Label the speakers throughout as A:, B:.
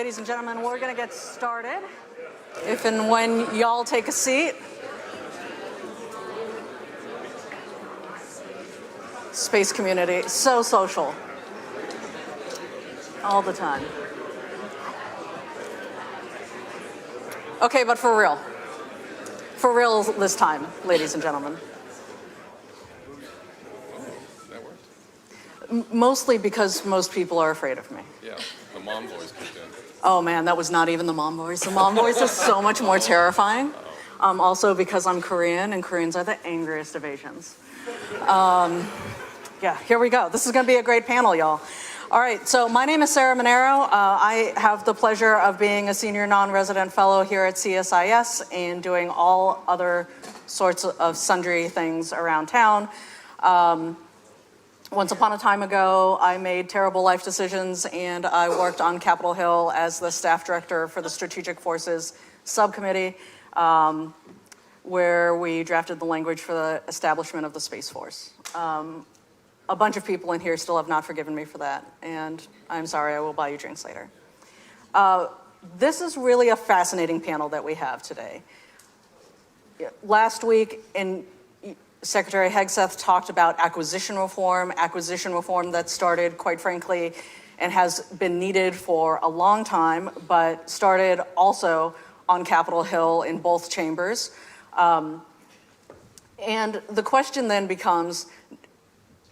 A: Ladies and gentlemen, we're going to get started. If and when y'all take a seat. Space community, so social. All the time. Okay, but for real. For real this time, ladies and gentlemen.
B: That worked?
A: Mostly because most people are afraid of me.
B: Yeah, the mom voice kicked in.
A: Oh man, that was not even the mom voice. The mom voice is so much more terrifying. Also because I'm Korean, and Koreans are the angriest of Asians. Yeah, here we go. This is going to be a great panel, y'all. All right, so my name is Sarah Mineiro. I have the pleasure of being a senior non-resident fellow here at CSIS and doing all other sorts of sundry things around town. Once upon a time ago, I made terrible life decisions, and I worked on Capitol Hill as the staff director for the Strategic Forces Subcommittee, where we drafted the language for the establishment of the Space Force. A bunch of people in here still have not forgiven me for that, and I'm sorry, I will buy you drinks later. This is really a fascinating panel that we have today. Last week, Secretary Hegseth talked about acquisition reform that started, quite frankly, and has been needed for a long time, but started also on Capitol Hill in both chambers. And the question then becomes,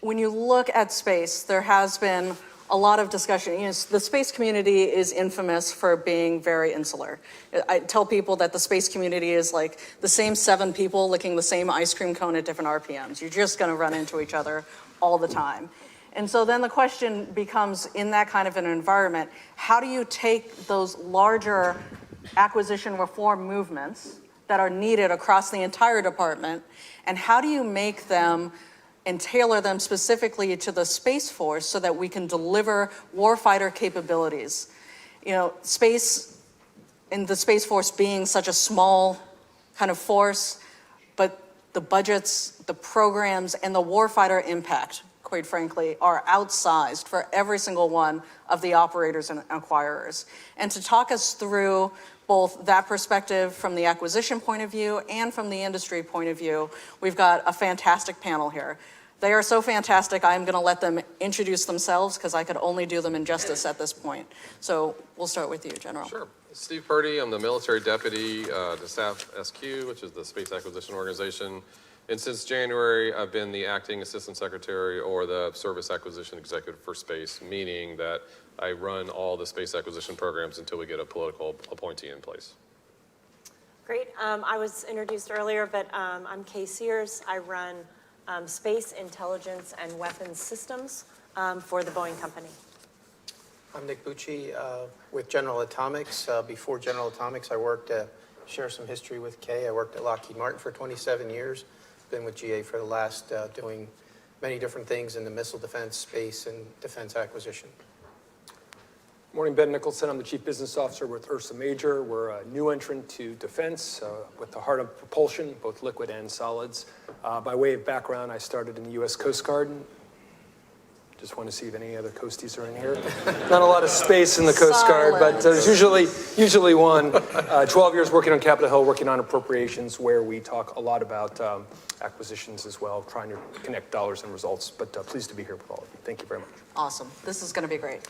A: when you look at space, there has been a lot of discussion. You know, the space community is infamous for being very insular. I tell people that the space community is like the same 7 people licking the same ice cream cone at different RPMs. You're just going to run into each other all the time. And so then the question becomes, in that kind of an environment, how do you take those larger acquisition reform movements that are needed across the entire department, and how do you make them and tailor them specifically to the Space Force so that we can deliver warfighter capabilities? You know, space, and the Space Force being such a small kind of force, but the budgets, the programs, and the warfighter impact, quite frankly, are outsized for every single one of the operators and acquirers. And to talk us through both that perspective from the acquisition point of view and from the industry point of view, we've got a fantastic panel here. They are so fantastic, I'm going to let them introduce themselves because I could only do them injustice at this point. So we'll start with you, General.
B: Sure. Steve Purdy, I'm the military deputy to Staff SQ, which is the Space Acquisition Organization. And since January, I've been the acting assistant secretary or the service acquisition executive for space, meaning that I run all the space acquisition programs until we get a political appointee in place.
C: Great. I was introduced earlier, but I'm Kay Sears. I run space intelligence and weapons systems for the Boeing company.
D: I'm Nick Bucci with General Atomics. Before General Atomics, I worked, share some history with Kay. I worked at Lockheed Martin for 27 years. Been with GA for the last, doing many different things in the missile defense, space, and defense acquisition.
E: Morning, Ben Nicholson. I'm the Chief Business Officer with Ursa Major. We're a new entrant to defense with the heart of propulsion, both liquid and solids. By way of background, I started in the U.S. Coast Guard. Just want to see if any other coasties are in here. Not a lot of space in the Coast Guard, but there's usually one. 12 years working on Capitol Hill, working on appropriations, where we talk a lot about acquisitions as well, trying to connect dollars and results. But pleased to be here with all of you. Thank you very much.
A: Awesome. This is going to be great.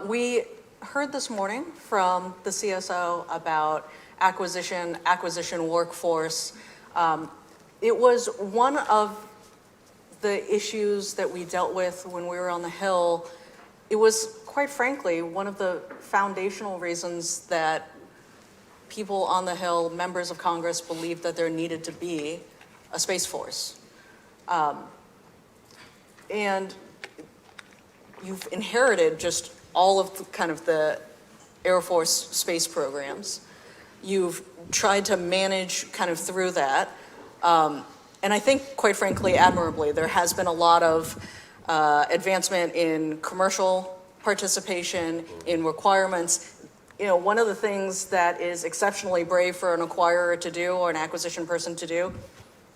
A: We heard this morning from the CSO about acquisition workforce. It was one of the issues that we dealt with when we were on the Hill. It was, quite frankly, one of the foundational reasons that people on the Hill, members of Congress, believed that there needed to be a Space Force. And you've inherited just all of the, kind of the Air Force space programs. You've tried to manage kind of through that. And I think, quite frankly, admirably, there has been a lot of advancement in commercial participation, in requirements. You know, one of the things that is exceptionally brave for an acquirer to do or an acquisition person to do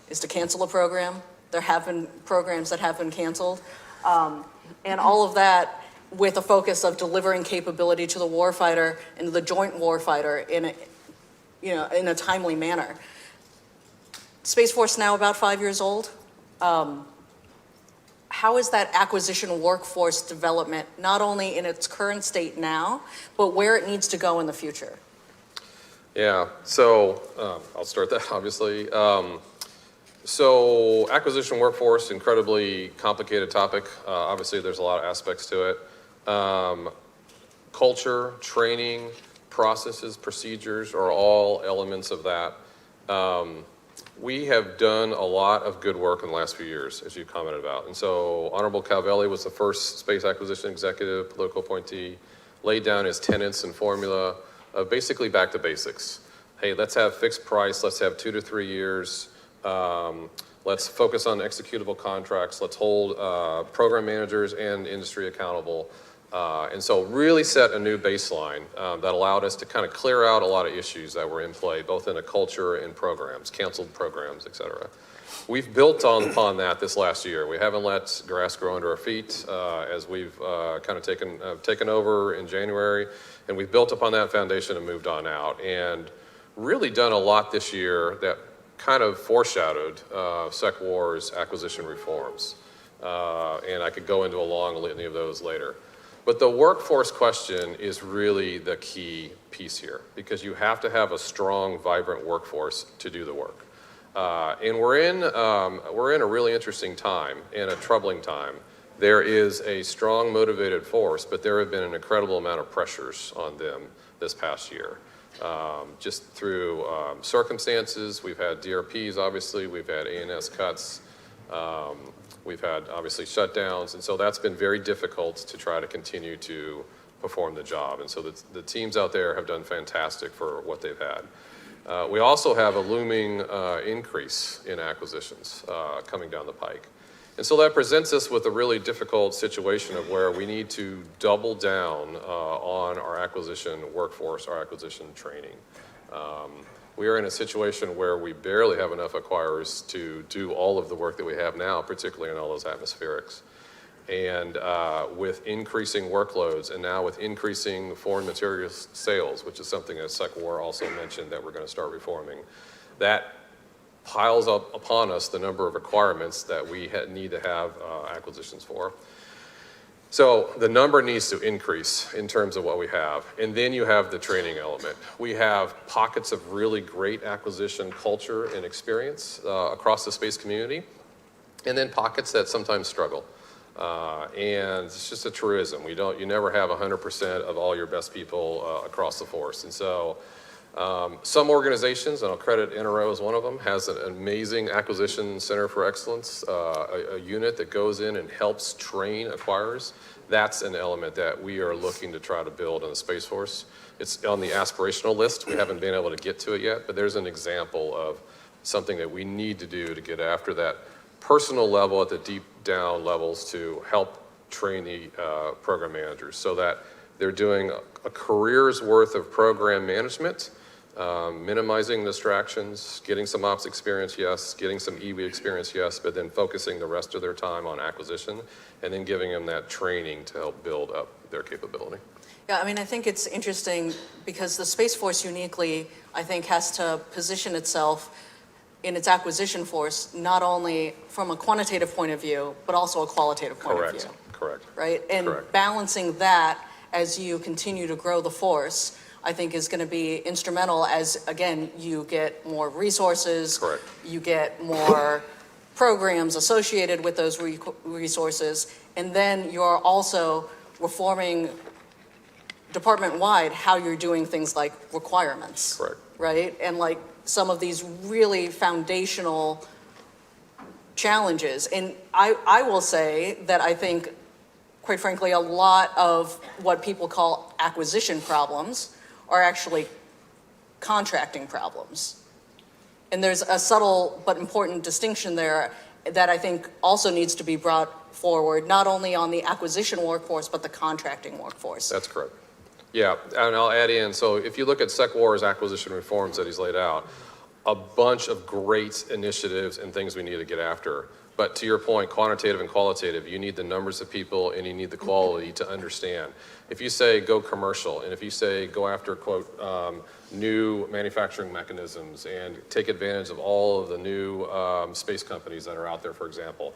A: is to cancel a program. There have been programs that have been canceled. And all of that with a focus of delivering capability to the warfighter and the joint warfighter in a timely manner. Space Force now about 5 years old. How is that acquisition workforce development, not only in its current state now, but where it needs to go in the future?
B: Yeah, so I'll start that, obviously. So acquisition workforce, incredibly complicated topic. Obviously, there's a lot of aspects to it. Culture, training, processes, procedures are all elements of that. We have done a lot of good work in the last few years, as you commented about. And so Honorable Calvelli was the first space acquisition executive, political appointee, laid down his tenets and formula of basically back to basics. Hey, let's have fixed price. Let's have 2 to 3 years. Let's focus on executable contracts. Let's hold program managers and industry accountable. And so really set a new baseline that allowed us to kind of clear out a lot of issues that were in play, both in a culture and programs, canceled programs, et cetera. We've built upon that this last year. We haven't let grass grow under our feet as we've kind of taken over in January, and we've built upon that foundation and moved on out, and really done a lot this year that kind of foreshadowed SecWar's acquisition reforms. And I could go into a long litany of those later. But the workforce question is really the key piece here, because you have to have a strong, vibrant workforce to do the work. And we're in a really interesting time and a troubling time. There is a strong, motivated force, but there have been an incredible amount of pressures on them this past year. Just through circumstances, we've had DRPs, obviously, we've had A&S cuts, we've had, obviously, shutdowns, and so that's been very difficult to try to continue to perform the job. And so the teams out there have done fantastic for what they've had. We also have a looming increase in acquisitions coming down the pike. And so that presents us with a really difficult situation of where we need to double down on our acquisition workforce, our acquisition training. We are in a situation where we barely have enough acquirers to do all of the work that we have now, particularly in all those atmospherics. And with increasing workloads, and now with increasing foreign materials sales, which is something that SecWar also mentioned that we're going to start reforming, that piles up upon us the number of requirements that we need to have acquisitions for. So the number needs to increase in terms of what we have. And then you have the training element. We have pockets of really great acquisition culture and experience across the space community, and then pockets that sometimes struggle. And it's just a truism. You never have 100% of all your best people across the force. And so some organizations, and I'll credit NRO as one of them, has an amazing acquisition center for excellence, a unit that goes in and helps train acquirers. That's an element that we are looking to try to build in the Space Force. It's on the aspirational list. We haven't been able to get to it yet, but there's an example of something that we need to do to get after that personal level at the deep down levels to help train the program managers so that they're doing a career's worth of program management, minimizing distractions, getting some ops experience, yes, getting some EW experience, yes, but then focusing the rest of their time on acquisition and then giving them that training to help build up their capability.
A: Yeah, I mean, I think it's interesting because the Space Force uniquely, I think, has to position itself in its acquisition force, not only from a quantitative point of view, but also a qualitative point of view.
B: Correct.
A: Right? And balancing that as you continue to grow the force, I think is going to be instrumental as, again, you get more resources,
B: Correct.
A: You get more programs associated with those resources, and then you're also reforming department-wide how you're doing things like requirements.
B: Correct.
A: Right? And like some of these really foundational challenges. And I will say that I think, quite frankly, a lot of what people call acquisition problems are actually contracting problems. And there's a subtle but important distinction there that I think also needs to be brought forward, not only on the acquisition workforce, but the contracting workforce.
B: That's correct. Yeah, and I'll add in, so if you look at SecWar's acquisition reforms that he's laid out, a bunch of great initiatives and things we need to get after. But to your point, quantitative and qualitative, you need the numbers of people and you need the quality to understand. If you say go commercial, and if you say go after, quote, new manufacturing mechanisms and take advantage of all of the new space companies that are out there, for example,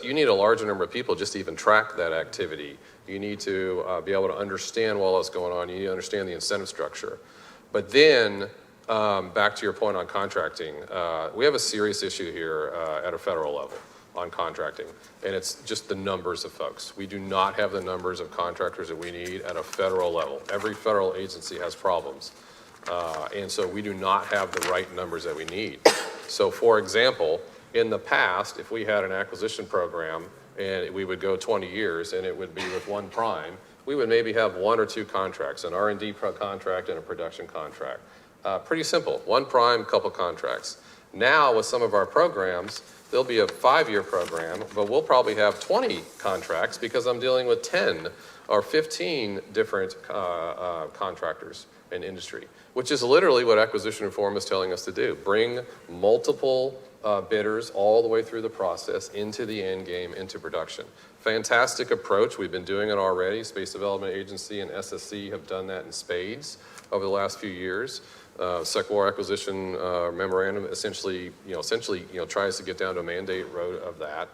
B: you need a larger number of people just to even track that activity. You need to be able to understand what else going on. You need to understand the incentive structure. But then, back to your point on contracting, we have a serious issue here at a federal level on contracting, and it's just the numbers of folks. We do not have the numbers of contractors that we need at a federal level. Every federal agency has problems, and so we do not have the right numbers that we need. So for example, in the past, if we had an acquisition program and we would go 20 years and it would be with one prime, we would maybe have 1 or 2 contracts, an R&D contract and a production contract. Pretty simple, one prime, couple contracts. Now with some of our programs, there'll be a 5-year program, but we'll probably have 20 contracts because I'm dealing with 10 or 15 different contractors in industry, which is literally what acquisition reform is telling us to do. Bring multiple bidders all the way through the process into the end game, into production. Fantastic approach. We've been doing it already. Space Development Agency and SSC have done that in spades over the last few years. Secwar acquisition memorandum essentially tries to get down to a mandate road of that.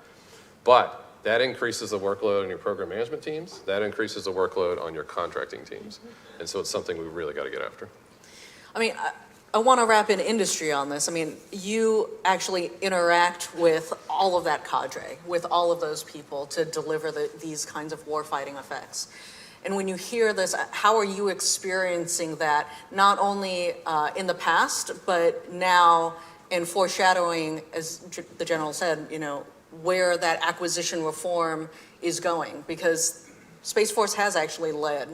B: But that increases the workload on your program management teams. That increases the workload on your contracting teams. And so it's something we really got to get after.
A: I mean, I want to wrap in industry on this. I mean, you actually interact with all of that cadre, with all of those people to deliver these kinds of warfighting effects. And when you hear this, how are you experiencing that, not only in the past, but now in foreshadowing, as the General said, where that acquisition reform is going? Because Space Force has actually led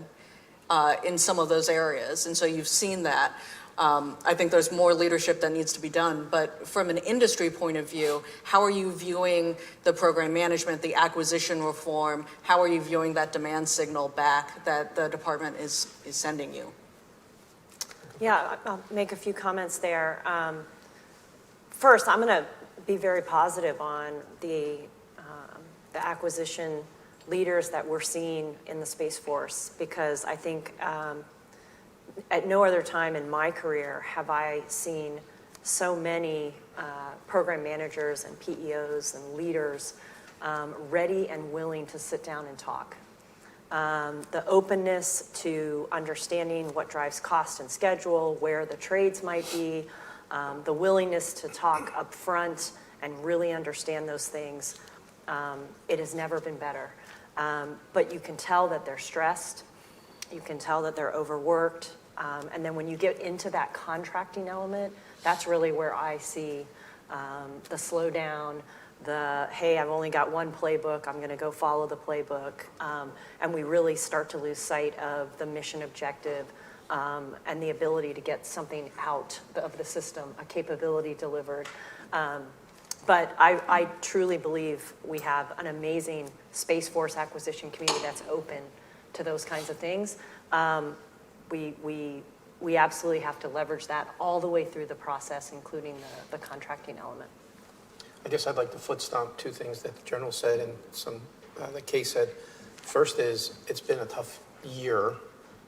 A: in some of those areas, and so you've seen that. I think there's more leadership that needs to be done, but from an industry point of view, how are you viewing the program management, the acquisition reform? How are you viewing that demand signal back that the department is sending you?
C: Yeah, I'll make a few comments there. First, I'm going to be very positive on the acquisition leaders that we're seeing in the Space Force, because I think at no other time in my career have I seen so many program managers and PEOs and leaders ready and willing to sit down and talk. The openness to understanding what drives cost and schedule, where the trades might be, the willingness to talk up front and really understand those things, it has never been better. But you can tell that they're stressed, you can tell that they're overworked, and then when you get into that contracting element, that's really where I see the slowdown, hey, I've only got one playbook, I'm going to go follow the playbook, and we really start to lose sight of the mission objective and the ability to get something out of the system, a capability delivered. But I truly believe we have an amazing Space Force acquisition community that's open to those kinds of things. We absolutely have to leverage that all the way through the process, including the contracting element.
D: I guess I'd like to foot stomp 2 things that the General said and some that Kay said. First is, it's been a tough year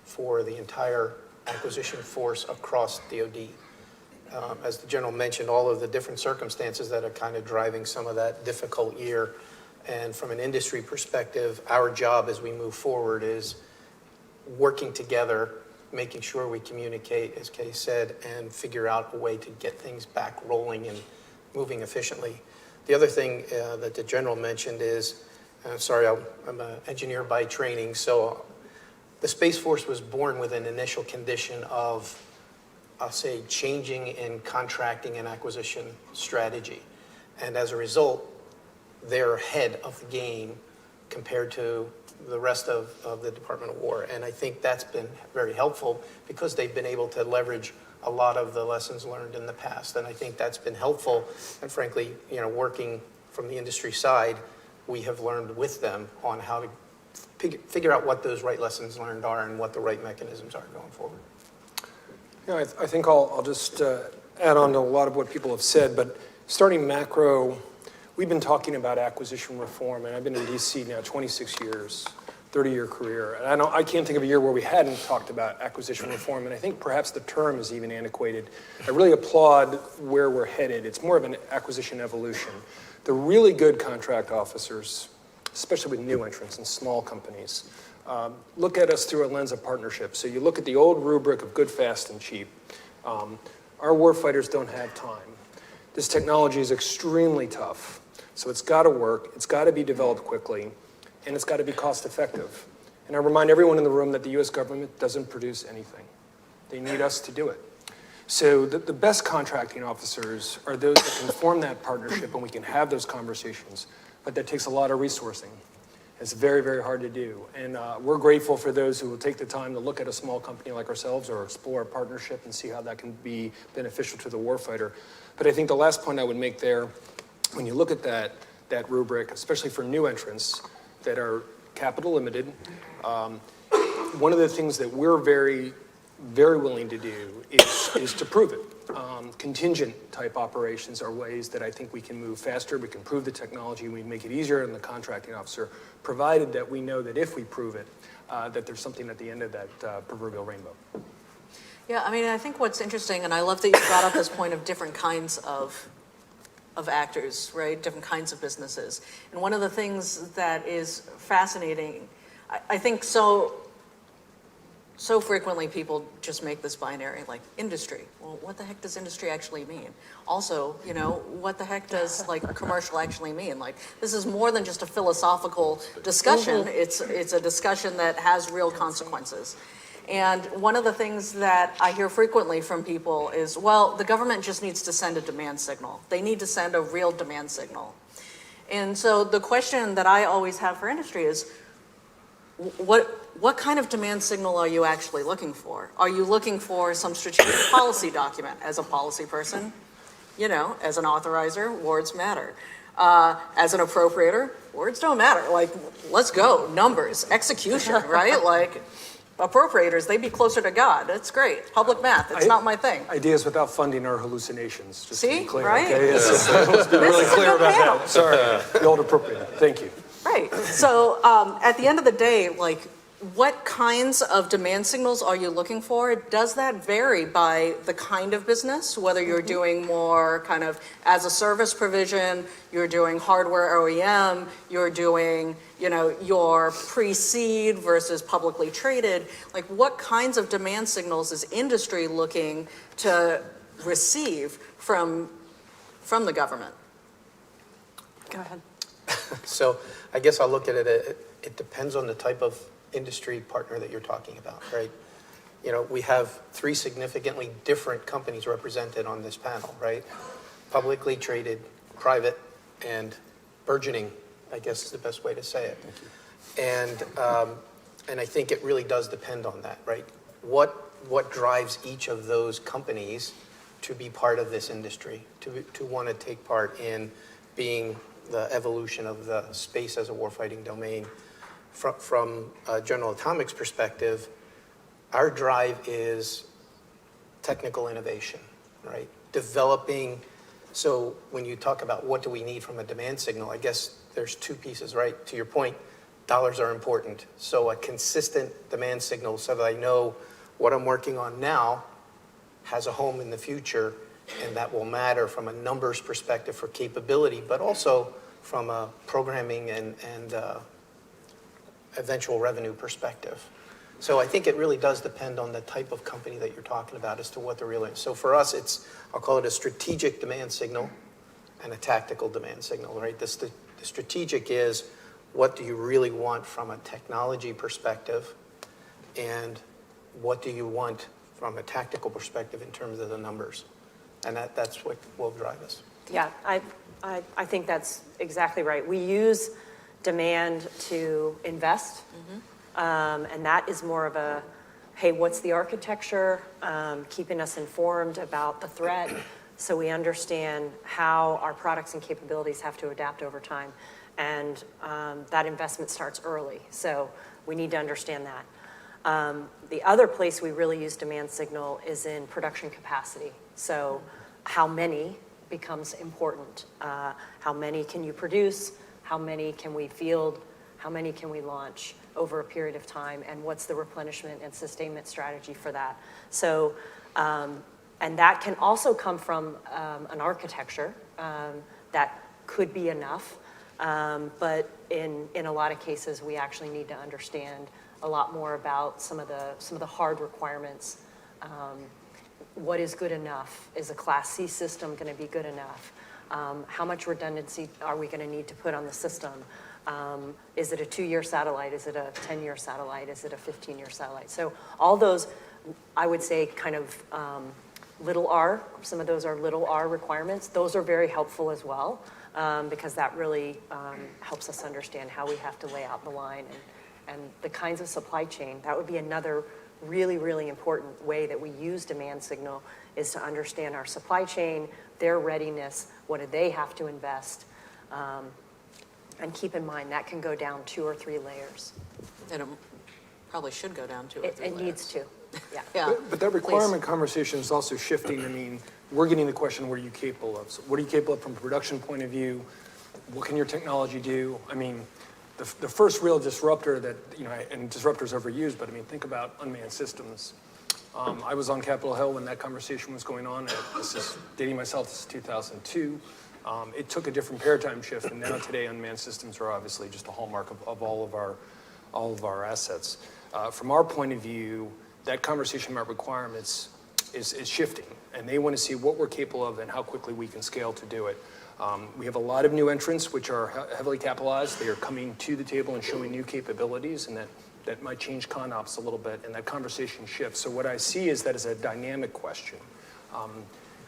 D: for the entire acquisition force across DoD. As the General mentioned, all of the different circumstances that are kind of driving some of that difficult year. And from an industry perspective, our job as we move forward is working together, making sure we communicate, as Kay said, and figure out a way to get things back rolling and moving efficiently. The other thing that the General mentioned is, sorry, I'm an engineer by training, so the Space Force was born with an initial condition of, I'll say, changing in contracting and acquisition strategy. And as a result, they're ahead of the game compared to the rest of the Department of War. And I think that's been very helpful because they've been able to leverage a lot of the lessons learned in the past. And I think that's been helpful. And frankly, working from the industry side, we have learned with them on how to figure out what those right lessons learned are and what the right mechanisms are going forward.
E: Yeah, I think I'll just add on to a lot of what people have said, but starting macro, we've been talking about acquisition reform, and I've been in DC now 26 years, 30-year career. And I can't think of a year where we hadn't talked about acquisition reform, and I think perhaps the term is even antiquated. I really applaud where we're headed. It's more of an acquisition evolution. The really good contract officers, especially with new entrants and small companies, look at us through a lens of partnership. So you look at the old rubric of good, fast, and cheap. Our warfighters don't have time. This technology is extremely tough, so it's got to work, it's got to be developed quickly, and it's got to be cost effective. And I remind everyone in the room that the US government doesn't produce anything. They need us to do it. So the best contracting officers are those that can form that partnership and we can have those conversations, but that takes a lot of resourcing. It's very, very hard to do. And we're grateful for those who will take the time to look at a small company like ourselves or explore a partnership and see how that can be beneficial to the warfighter. But I think the last point I would make there, when you look at that rubric, especially for new entrants that are capital limited, one of the things that we're very, very willing to do is to prove it. Contingent type operations are ways that I think we can move faster, we can prove the technology, we make it easier on the contracting officer, provided that we know that if we prove it, that there's something at the end of that proverbial rainbow.
A: Yeah, I mean, I think what's interesting, and I love that you brought up this point of different kinds of actors, right? Different kinds of businesses. And one of the things that is fascinating, I think so frequently people just make this binary, like industry. Well, what the heck does industry actually mean? Also, you know, what the heck does like commercial actually mean? Like, this is more than just a philosophical discussion. It's a discussion that has real consequences. And one of the things that I hear frequently from people is, well, the government just needs to send a demand signal. They need to send a real demand signal. And so the question that I always have for industry is, what kind of demand signal are you actually looking for? Are you looking for some strategic policy document? As a policy person, you know, as an authorizer, words matter. As an appropriator, words don't matter. Like, let's go, numbers, execution, right? Like, appropriators, they'd be closer to God. That's great. Public math, it's not my thing.
E: Ideas without funding are hallucinations, just to be clear.
A: Right?
E: Okay? Let's be really clear about that. Sorry, the old appropriator. Thank you.
A: Right. So at the end of the day, like, what kinds of demand signals are you looking for? Does that vary by the kind of business, whether you're doing more kind of as a service provision, you're doing hardware OEM, you're doing, you know, your pre-seed versus publicly traded? Like, what kinds of demand signals is industry looking to receive from the government? Go ahead.
D: So I guess I'll look at it, it depends on the type of industry partner that you're talking about, right? You know, we have 3 significantly different companies represented on this panel, right? Publicly traded, private, and burgeoning, I guess is the best way to say it. And I think it really does depend on that, right? What drives each of those companies to be part of this industry, to want to take part in being the evolution of the space as a warfighting domain? From General Atomics' perspective, our drive is technical innovation, right? Developing, so when you talk about what do we need from a demand signal, I guess there's 2 pieces, right? To your point, dollars are important. So a consistent demand signal so that I know what I'm working on now has a home in the future, and that will matter from a numbers perspective for capability, but also from a programming and eventual revenue perspective. So I think it really does depend on the type of company that you're talking about as to what the real is. So for us, I'll call it a strategic demand signal and a tactical demand signal, right? The strategic is, what do you really want from a technology perspective, and what do you want from a tactical perspective in terms of the numbers? And that's what will drive us.
C: Yeah, I think that's exactly right. We use demand to invest, and that is more of a, hey, what's the architecture, keeping us informed about the threat so we understand how our products and capabilities have to adapt over time. And that investment starts early, so we need to understand that. The other place we really use demand signal is in production capacity. So how many becomes important. How many can you produce? How many can we field? How many can we launch over a period of time? And what's the replenishment and sustainment strategy for that? So, and that can also come from an architecture that could be enough. But in a lot of cases, we actually need to understand a lot more about some of the hard requirements. What is good enough? Is a Class C system going to be good enough? How much redundancy are we going to need to put on the system? Is it a 2-year satellite? Is it a 10-year satellite? Is it a 15-year satellite? So all those, I would say, kind of little r, some of those are little r requirements. Those are very helpful as well, because that really helps us understand how we have to lay out the line and the kinds of supply chain. That would be another really, really important way that we use demand signal, is to understand our supply chain, their readiness, what do they have to invest, and keep in mind that can go down 2 or 3 layers.
A: And it probably should go down 2 or 3 layers.
C: It needs to, yeah.
A: Yeah.
E: But that requirement conversation is also shifting. I mean, we're getting the question, what are you capable of? So what are you capable of from a production point of view? What can your technology do? I mean, the first real disruptor that, and disruptors overused, but I mean, think about unmanned systems. I was on Capitol Hill when that conversation was going on. This is dating myself, this is 2002. It took a different paradigm shift, and now today unmanned systems are obviously just a hallmark of all of our assets. From our point of view, that conversation about requirements is shifting, and they want to see what we're capable of and how quickly we can scale to do it. We have a lot of new entrants which are heavily capitalized. They are coming to the table and showing new capabilities, and that might change ConOps a little bit, and that conversation shifts. So what I see is that as a dynamic question.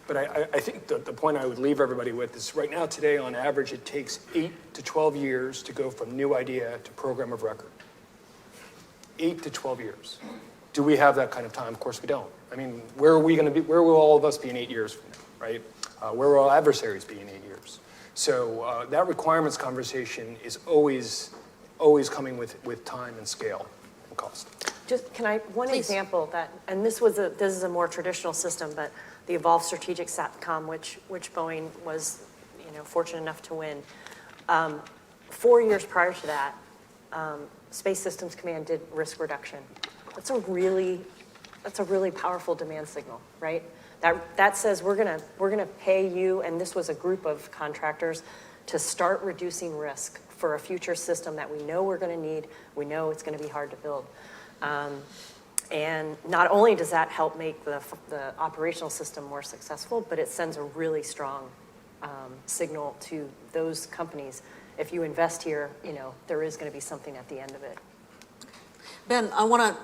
E: But I think the point I would leave everybody with is right now, today, on average, it takes 8 to 12 years to go from new idea to program of record. 8 to 12 years. Do we have that kind of time? Of course we don't. I mean, where are we going to be? Where will all of us be in 8 years from now, right? Where will our adversaries be in 8 years? So that requirements conversation is always coming with time and scale and cost.
C: Just, can I, one
A: Please.
C: example that, and this is a more traditional system, but the Evolved Strategic SATCOM, which Boeing was, fortunate enough to win. 4 years prior to that, Space Systems Command did risk reduction. That's a really powerful demand signal, right? That says we're gonna pay you, and this was a group of contractors, to start reducing risk for a future system that we know we're going to need. We know it's going to be hard to build. And not only does that help make the operational system more successful, but it sends a really strong signal to those companies. If you invest here, there is going to be something at the end of it.
A: Ben, I want to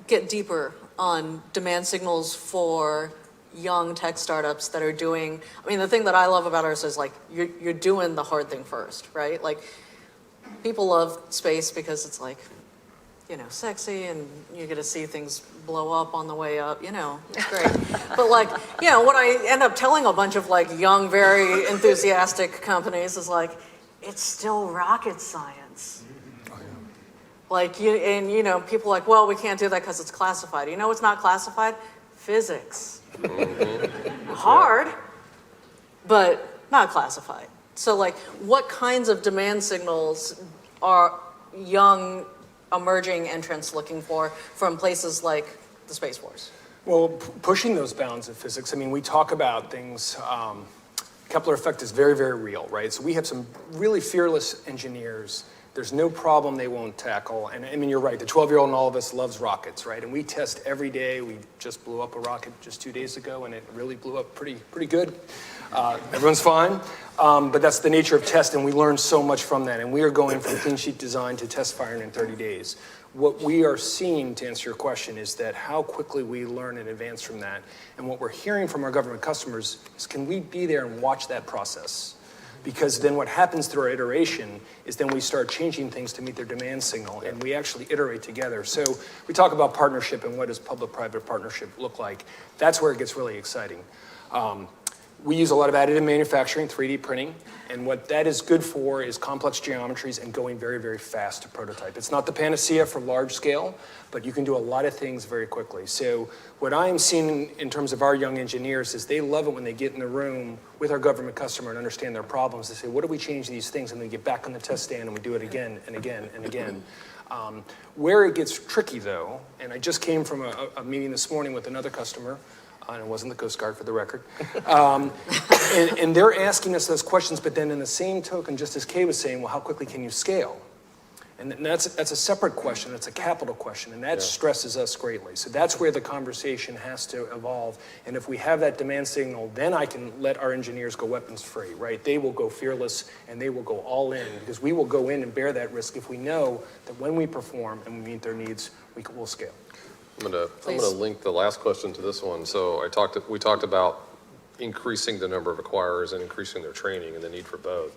A: get deeper on demand signals for young tech startups that are doing, the thing that I love about Ursa is you're doing the hard thing first, right? Like, people love space because it's sexy, and you get to see things blow up on the way up, it's great. But what I end up telling a bunch of young, very enthusiastic companies is it's still rocket science. People are well, we can't do that because it's classified. It's not classified? Physics. Hard, but not classified. So what kinds of demand signals are young emerging entrants looking for from places like the Space Force?
E: Well, pushing those bounds of physics, we talk about things, Kepler effect is very, very real, right? So we have some really fearless engineers. There's no problem they won't tackle. And you're right, the 12-year-old in all of us loves rockets, right? And we test every day. We just blew up a rocket just 2 days ago, and it really blew up pretty good. Everyone's fine. But that's the nature of test, and we learn so much from that. And we are going from clean sheet design to test firing in 30 days. What we are seeing, to answer your question, is that how quickly we learn and advance from that. And what we're hearing from our government customers is, can we be there and watch that process? Because then what happens through our iteration is then we start changing things to meet their demand signal, and we actually iterate together. So we talk about partnership and what does public-private partnership look like. That's where it gets really exciting. We use a lot of additive manufacturing, 3D printing, and what that is good for is complex geometries and going very, very fast to prototype. It's not the panacea for large scale, but you can do a lot of things very quickly. So what I am seeing in terms of our young engineers is they love it when they get in the room with our government customer and understand their problems. They say, what do we change these things? And they get back on the test stand and we do it again and again and again. Where it gets tricky though, and I just came from a meeting this morning with another customer, and it wasn't the Coast Guard for the record. And they're asking us those questions, but then in the same token, just as Kay was saying, well, how quickly can you scale? And that's a separate question, that's a capital question, and that stresses us greatly. So that's where the conversation has to evolve. And if we have that demand signal, then I can let our engineers go weapons free, right? They will go fearless and they will go all in because we will go in and bear that risk if we know that when we perform and we meet their needs, we'll scale.
B: I'm gonna link the last question to this one. So we talked about increasing the number of acquirers and increasing their training and the need for both.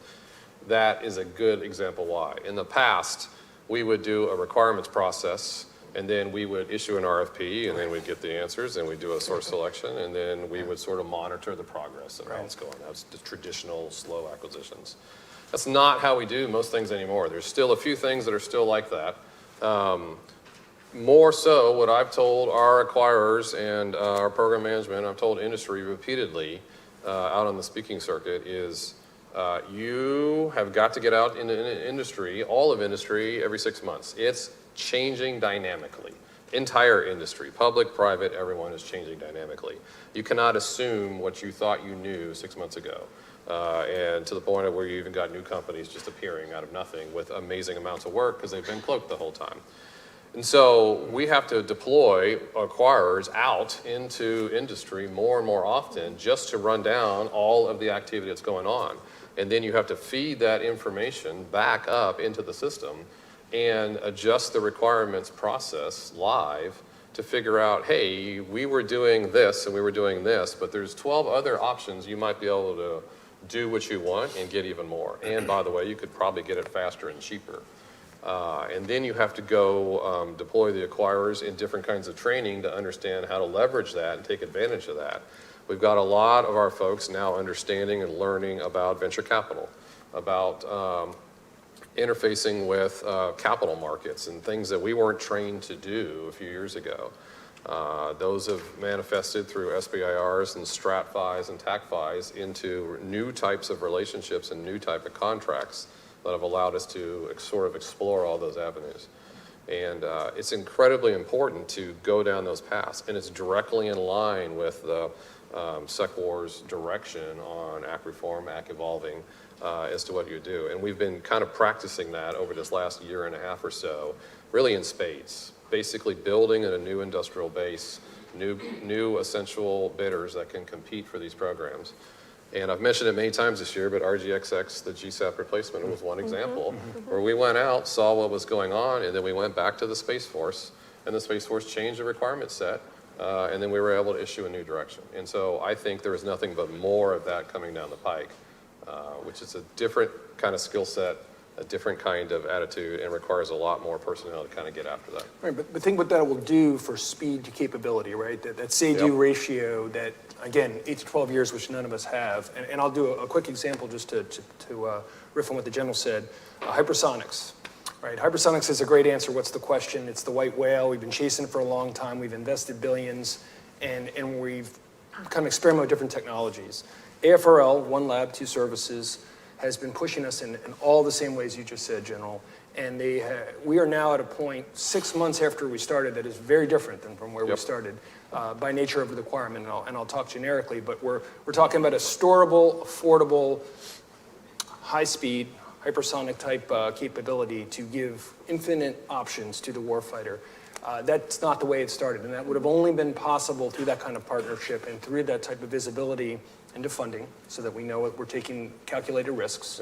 B: That is a good example why. In the past, we would do a requirements process and then we would issue an RFP and then we'd get the answers and we'd do a source selection and then we would sort of monitor the progress of how it's going. That's the traditional slow acquisitions. That's not how we do most things anymore. There's still a few things that are still like that. More so, what I've told our acquirers and our program management, I've told industry repeatedly out on the speaking circuit is you have got to get out in industry, all of industry, every 6 months. It's changing dynamically. Entire industry, public, private, everyone is changing dynamically. You cannot assume what you thought you knew 6 months ago. And to the point of where you even got new companies just appearing out of nothing with amazing amounts of work because they've been cloaked the whole time. And so we have to deploy acquirers out into industry more and more often just to run down all of the activity that's going on. And then you have to feed that information back up into the system and adjust the requirements process live to figure out, hey, we were doing this and we were doing this, but there's 12 other options you might be able to do what you want and get even more. And by the way, you could probably get it faster and cheaper. And then you have to go deploy the acquirers in different kinds of training to understand how to leverage that and take advantage of that. We've got a lot of our folks now understanding and learning about venture capital, about interfacing with capital markets and things that we weren't trained to do a few years ago. Those have manifested through SBIRs and StratFis and TACFIs into new types of relationships and new type of contracts that have allowed us to sort of explore all those avenues. And it's incredibly important to go down those paths, and it's directly in line with the SecWar's direction on ACT reform, ACT evolving as to what you do. And we've been kind of practicing that over this last year and a half or so, really in spades, basically building a new industrial base, new essential bidders that can compete for these programs. And I've mentioned it many times this year, but RGXX, the GSAP replacement, was one example where we went out, saw what was going on, and then we went back to the Space Force, and the Space Force changed the requirement set, and then we were able to issue a new direction. And so I think there is nothing but more of that coming down the pike, which is a different kind of skill set, a different kind of attitude, and requires a lot more personnel to kind of get after that.
E: Right, but think what that will do for speed to capability, right? That say-do ratio that, again, 8 to 12 years, which none of us have. And I'll do a quick example just to riff on what the general said. Hypersonics, right? Hypersonics is a great answer. What's the question? It's the white whale. We've been chasing it for a long time. We've invested billions, and we've kind of experimented with different technologies. AFRL, 1 lab, 2 services, has been pushing us in all the same ways you just said, General. And we are now at a point 6 months after we started that is very different than from where we started by nature of the requirement. And I'll talk generically, but we're talking about a storable, affordable, high-speed, hypersonic type capability to give infinite options to the warfighter. That's not the way it started, and that would have only been possible through that kind of partnership and through that type of visibility into funding so that we know that we're taking calculated risks,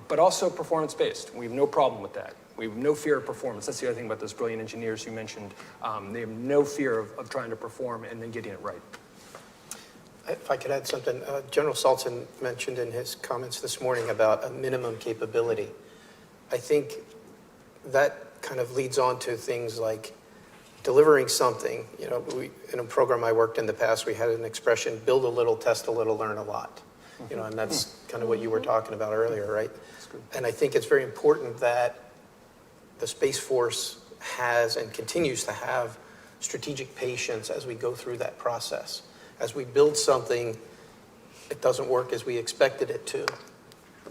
E: but also performance-based. We have no problem with that. We have no fear of performance. That's the other thing about those brilliant engineers you mentioned. They have no fear of trying to perform and then getting it right.
D: If I could add something, General Saltzman mentioned in his comments this morning about a minimum capability. I think that kind of leads on to things like delivering something, in a program I worked in the past, we had an expression, build a little, test a little, learn a lot. And that's kind of what you were talking about earlier, right? And I think it's very important that the Space Force has and continues to have strategic patience as we go through that process. As we build something, it doesn't work as we expected it to.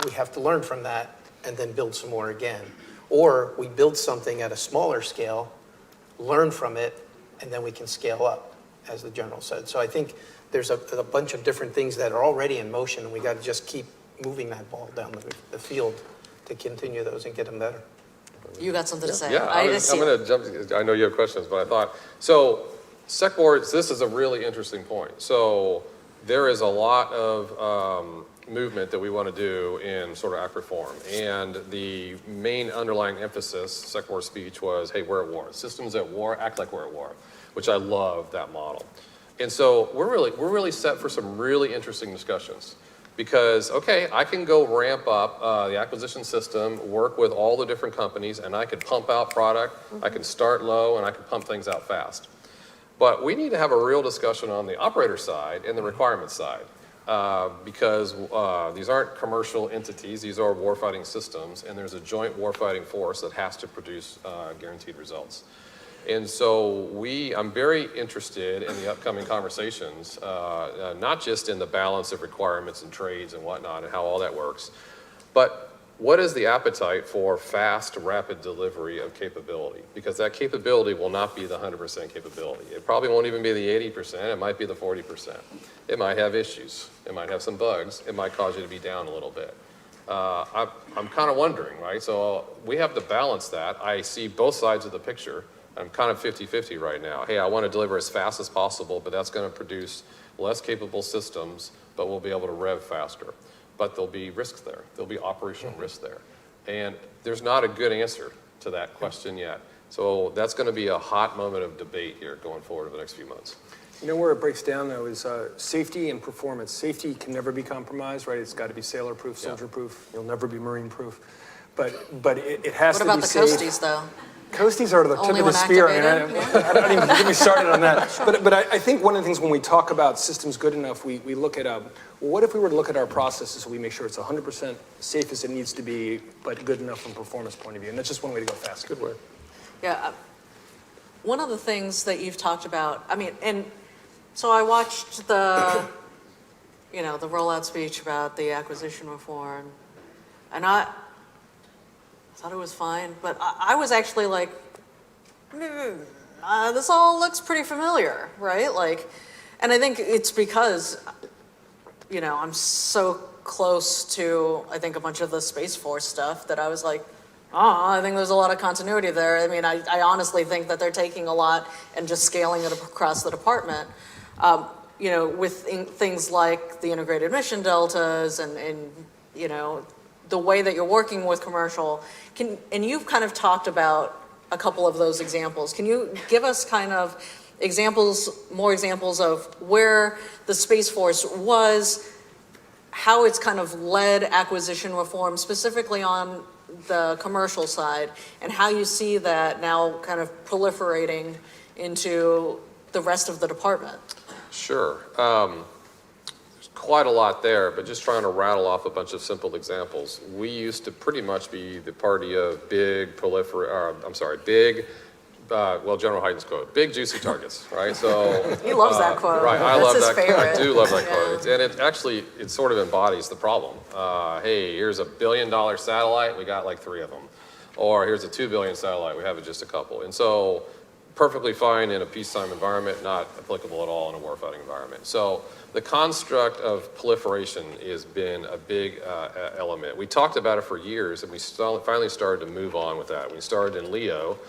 D: We have to learn from that and then build some more again. Or we build something at a smaller scale, learn from it, and then we can scale up, as the general said. So I think there's a bunch of different things that are already in motion, and we got to just keep moving that ball down the field to continue those and get them better.
A: You got something to say?
B: Yeah, I'm going to jump. I know you have questions, but I thought, so SEC boards, this is a really interesting point. So there is a lot of movement that we want to do in sort of act reform. And the main underlying emphasis, SEC board speech, was, hey, we're at war. Systems at war, act like we're at war, which I love that model. And so we're really set for some really interesting discussions. Because, okay, I can go ramp up the acquisition system, work with all the different companies, and I can pump out product, I can start low, and I can pump things out fast. But we need to have a real discussion on the operator side and the requirement side. Because these aren't commercial entities, these are warfighting systems, and there's a joint warfighting force that has to produce guaranteed results. And so I'm very interested in the upcoming conversations, not just in the balance of requirements and trades and whatnot and how all that works, but what is the appetite for fast, rapid delivery of capability? Because that capability will not be the 100% capability. It probably won't even be the 80%, it might be the 40%. It might have issues, it might have some bugs, it might cause you to be down a little bit. I'm kind of wondering, right? So we have to balance that. I see both sides of the picture. I'm kind of 50-50 right now. Hey, I want to deliver as fast as possible, but that's going to produce less capable systems, but we'll be able to rev faster. But there'll be risks there. There'll be operational risks there. And there's not a good answer to that question yet. So that's going to be a hot moment of debate here going forward over the next few months.
E: You know where it breaks down, though, is safety and performance. Safety can never be compromised, right? It's got to be sailor-proof, soldier-proof. You'll never be marine-proof. But it has to be safe.
A: What about the coasties, though?
E: Coasties are the tip of the spear. I don't even get me started on that. But I think one of the things when we talk about systems good enough, we look at, well, what if we were to look at our processes so we make sure it's 100% safe as it needs to be, but good enough from a performance point of view? And that's just one way to go fast.
B: Good way.
A: Yeah. One of the things that you've talked about, and so I watched the rollout speech about the acquisition reform, and I thought it was fine, but I was actually like, this all looks pretty familiar, right? Like, and I think it's because, I'm so close to, I think, a bunch of the Space Force stuff that I was like, I think there's a lot of continuity there. I honestly think that they're taking a lot and just scaling it across the department, with things like the integrated mission deltas and the way that you're working with commercial. And you've kind of talked about a couple of those examples. Can you give us kind of more examples of where the Space Force was, how it's kind of led acquisition reform, specifically on the commercial side, and how you see that now kind of proliferating into the rest of the department? Sure.
B: Quite a lot there, but just trying to rattle off a bunch of simple examples. We used to pretty much be the party of General Hayden's quote, big juicy targets, right? So
A: he loves that quote.
B: Right,
A: That's his favorite.
B: I do love that quote. And it sort of embodies the problem. Hey, here's $1 billion satellite, we got like 3 of them. Or here's a $2 billion satellite, we have just a couple. And so perfectly fine in a peacetime environment, not applicable at all in a warfighting environment. So the construct of proliferation has been a big element. We talked about it for years, and we finally started to move on with that. We started in LEO,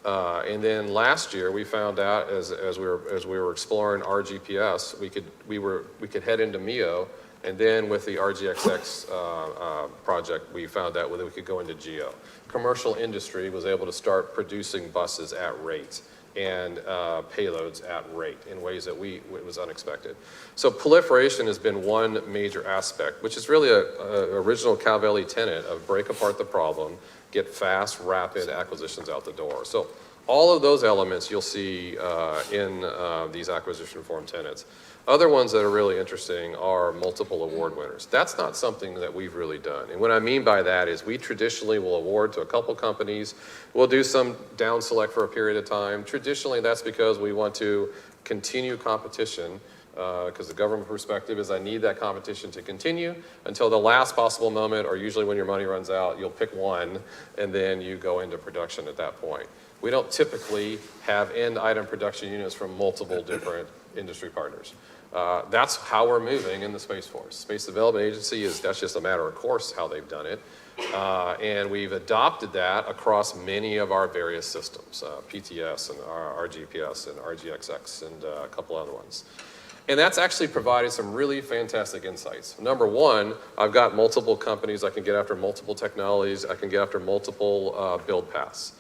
B: and then last year we found out as we were exploring RGPS, we could head into MEO, and then with the RGXX project, we found out whether we could go into GEO. Commercial industry was able to start producing buses at rate and payloads at rate in ways that it was unexpected. So proliferation has been one major aspect, which is really a original Calvelli tenet of break apart the problem, get fast, rapid acquisitions out the door. So All of those elements you'll see in these acquisition form tenets. Other ones that are really interesting are multiple award winners. That's not something that we've really done. And what I mean by that is we traditionally will award to a couple companies. We'll do some down select for a period of time. Traditionally, that's because we want to continue competition because the government perspective is I need that competition to continue until the last possible moment, or usually when your money runs out, you'll pick one and then you go into production at that point. We don't typically have end item production units from multiple different industry partners. That's how we're moving in the Space Force. Space Development Agency that's just a matter of course how they've done it. And we've adopted that across many of our various systems, PTS and RGPS and RGXX and a couple other ones. And that's actually provided some really fantastic insights. Number one, I've got multiple companies. I can get after multiple technologies. I can get after multiple build paths.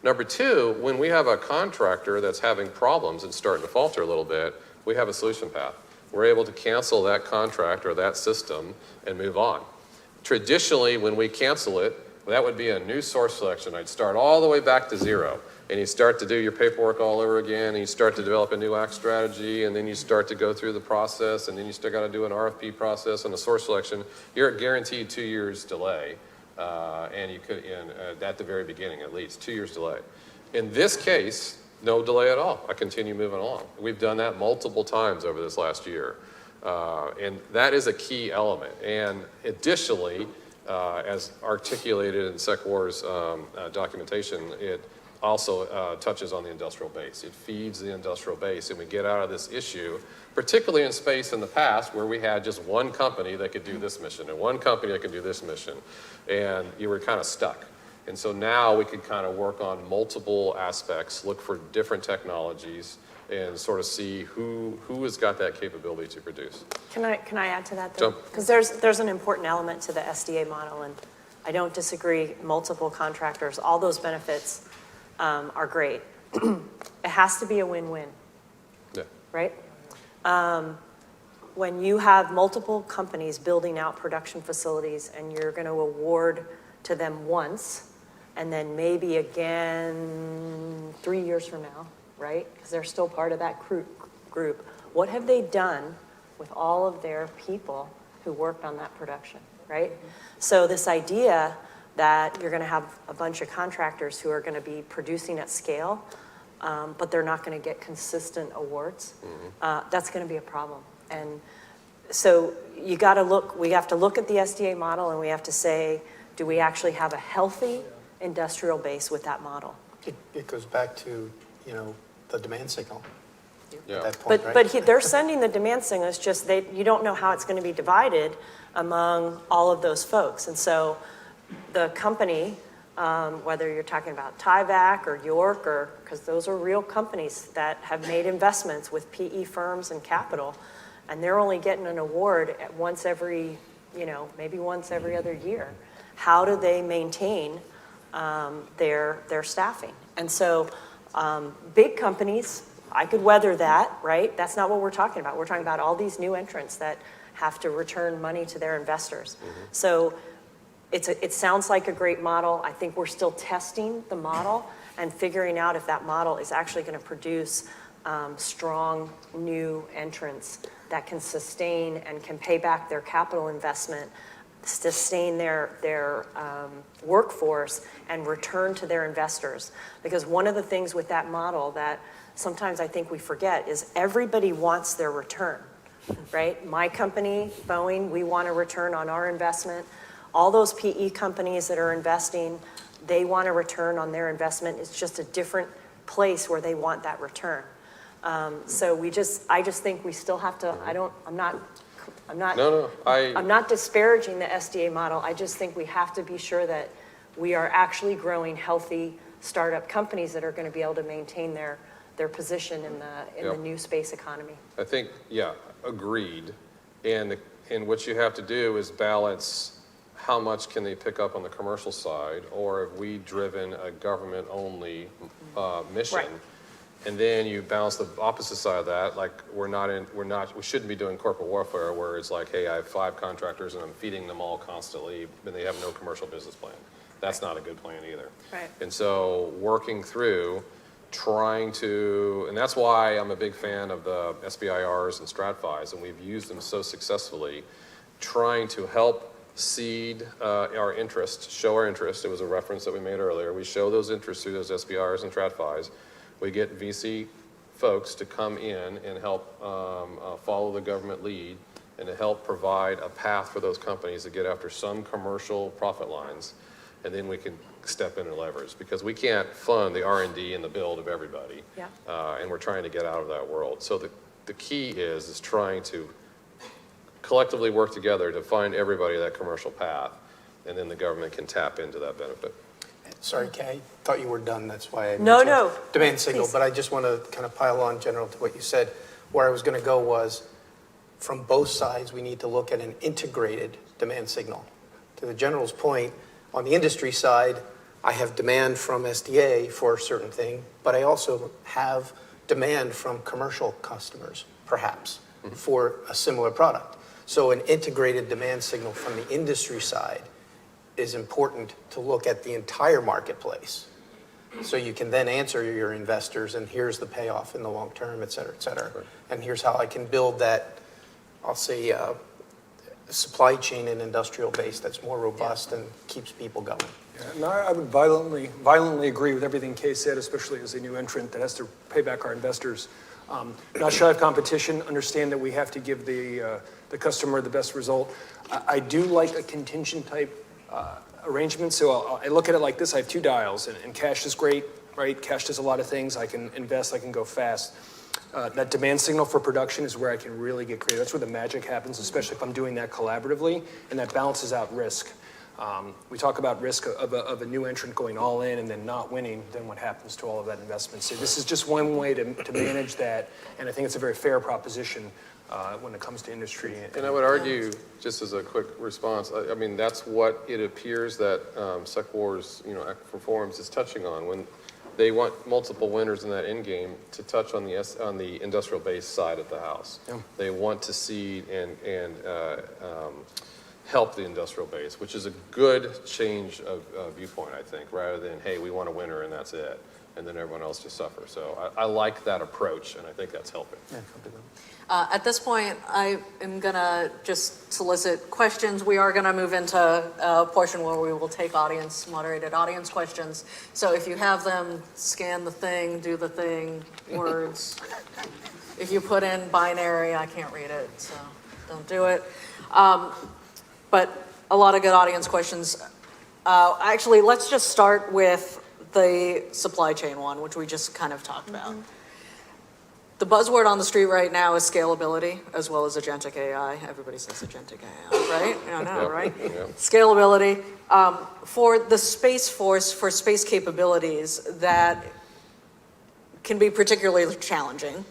B: Number two, when we have a contractor that's having problems and starting to falter a little bit, we have a solution path. We're able to cancel that contract or that system and move on. Traditionally, when we cancel it, that would be a new source selection. I'd start all the way back to zero. And you start to do your paperwork all over again, and you start to develop a new act strategy, and then you start to go through the process, and then you still got to do an RFP process and a source selection. You're guaranteed 2 years delay, and you could, at the very beginning at least, 2 years delay. In this case, no delay at all. I continue moving along. We've done that multiple times over this last year, and that is a key element. And additionally, as articulated in SecWar's documentation, it also touches on the industrial base. It feeds the industrial base, and we get out of this issue, particularly in space in the past, where we had just one company that could do this mission and one company that could do this mission, and you were kind of stuck. And so now we could kind of work on multiple aspects, look for different technologies, and sort of see who has got that capability to produce.
C: Can I add to that, though? Because there's an important element to the SDA model, and I don't disagree. Multiple contractors, all those benefits are great. It has to be a win-win, right? When you have multiple companies building out production facilities and you're going to award to them once and then maybe again 3 years from now, right? Because they're still part of that group. What have they done with all of their people who worked on that production, right? So this idea that you're going to have a bunch of contractors who are going to be producing at scale, but they're not going to get consistent awards, that's going to be a problem. And so we have to look at the SDA model, and we have to say, do we actually have a healthy industrial base with that model?
D: It goes back to, the demand signal.
B: Yeah.
D: At that point,
C: But they're sending the demand signal. It's just you don't know how it's going to be divided among all of those folks. And so the company, whether you're talking about Tyvek or York, because those are real companies that have made investments with PE firms and capital, and they're only getting an award once every, maybe once every other year. How do they maintain their staffing? And so big companies, I could weather that, right? That's not what we're talking about. We're talking about all these new entrants that have to return money to their investors. So it sounds like a great model. I think we're still testing the model and figuring out if that model is actually going to produce strong new entrants that can sustain and can pay back their capital investment, sustain their workforce, and return to their investors. Because one of the things with that model that sometimes I think we forget is everybody wants their return, right? My company, Boeing, we want a return on our investment. All those PE companies that are investing, they want a return on their investment. It's just a different place where they want that return. So I just think we still have to. I'm not disparaging the SDA model. I just think we have to be sure that we are actually growing healthy startup companies that are going to be able to maintain their position in the new space economy.
B: I think, agreed. And what you have to do is balance how much can they pick up on the commercial side, or have we driven a government-only mission?
C: Right.
B: And then you balance the opposite side of that, like we shouldn't be doing corporate warfare where it's like, hey, I have 5 contractors and I'm feeding them all constantly, and they have no commercial business plan. That's not a good plan either.
C: Right.
B: And so working through trying to, and that's why I'm a big fan of the SBIRs and StratFIs, and we've used them so successfully, trying to help seed our interest, show our interest. It was a reference that we made earlier. We show those interests through those SBIRs and StratFIs. We get VC folks to come in and help follow the government lead and to help provide a path for those companies to get after some commercial profit lines, and then we can step in and leverage, because we can't fund the R&D and the build of everybody.
C: Yeah.
B: And we're trying to get out of that world. So the key is trying to collectively work together to find everybody that commercial path, and then the government can tap into that benefit.
D: Sorry, Kay, thought you were done, that's why I
C: No,
D: mentioned
C: no.
D: demand signal,
C: Please.
D: but I just want to kind of pile on, General, to what you said. Where I was going to go was, from both sides, we need to look at an integrated demand signal. To the General's point, on the industry side, I have demand from SDA for a certain thing, but I also have demand from commercial customers, perhaps, for a similar product. So an integrated demand signal from the industry side is important to look at the entire marketplace. So you can then answer your investors, and here's the payoff in the long term, et cetera, et cetera.
B: Right.
D: And here's how I can build that, I'll say, supply chain and industrial base that's more robust and keeps people going.
E: Yeah, no, I would violently agree with everything Kay said, especially as a new entrant that has to pay back our investors. Not shy of competition, understand that we have to give the customer the best result. I do like a contingent type arrangement, so I look at it like this. I have two dials, and cash is great, right? Cash does a lot of things. I can invest, I can go fast. That demand signal for production is where I can really get creative. That's where the magic happens, especially if I'm doing that collaboratively, and that balances out risk. We talk about risk of a new entrant going all in and then not winning, then what happens to all of that investment? So this is just one way to manage that, and I think it's a very fair proposition when it comes to industry.
B: And I would argue, just as a quick response, I mean, that's what it appears that SecWars, Reforms is touching on, when they want multiple winners in that end game to touch on the industrial base side of the house.
E: Yeah.
B: They want to seed and help the industrial base, which is a good change of viewpoint, I think, rather than, hey, we want a winner and that's it, and then everyone else just suffers. So I like that approach, and I think that's helping.
D: Yeah,
A: At this point, I am going to just solicit questions. We are going to move into a portion where we will take moderated audience questions. So if you have them, scan the thing, do the thing, words. If you put in binary, I can't read it, so don't do it. But a lot of good audience questions. Actually, let's just start with the supply chain one, which we just kind of talked about. The buzzword on the street right now is scalability, as well as agentic AI. Everybody says agentic AI, right? I know,
B: Yep.
A: right?
B: Yep.
A: Scalability. For the Space Force, for space capabilities that can be particularly challenging,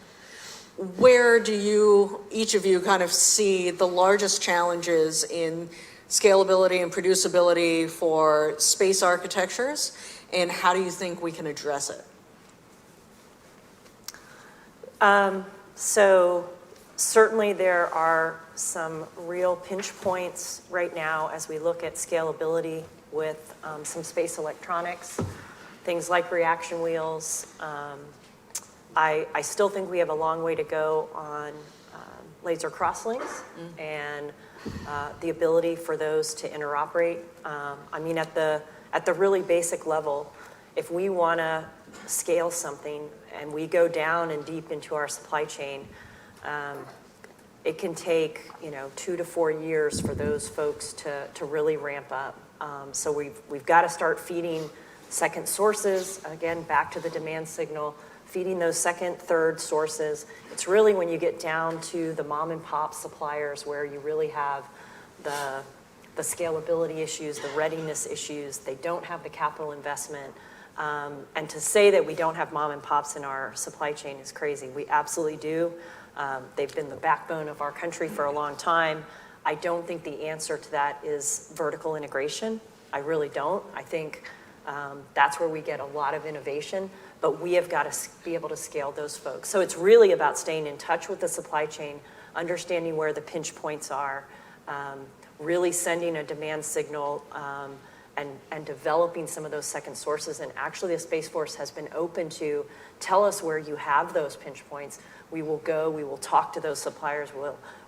A: where do each of you kind of see the largest challenges in scalability and producibility for space architectures, and how do you think we can address it?
C: So certainly there are some real pinch points right now as we look at scalability with some space electronics, things like reaction wheels. I still think we have a long way to go on laser crosslinks and the ability for those to interoperate. I mean, at the really basic level, if we want to scale something and we go down and deep into our supply chain, it can take 2 to 4 years for those folks to really ramp up. So we've got to start feeding second sources, again, back to the demand signal, feeding those second, third sources. It's really when you get down to the mom and pop suppliers where you really have the scalability issues, the readiness issues. They don't have the capital investment. And to say that we don't have mom and pops in our supply chain is crazy. We absolutely do. They've been the backbone of our country for a long time. I don't think the answer to that is vertical integration. I really don't. I think that's where we get a lot of innovation, but we have got to be able to scale those folks. So it's really about staying in touch with the supply chain, understanding where the pinch points are, really sending a demand signal and developing some of those second sources. And actually the Space Force has been open to tell us where you have those pinch points. We will go, we will talk to those suppliers,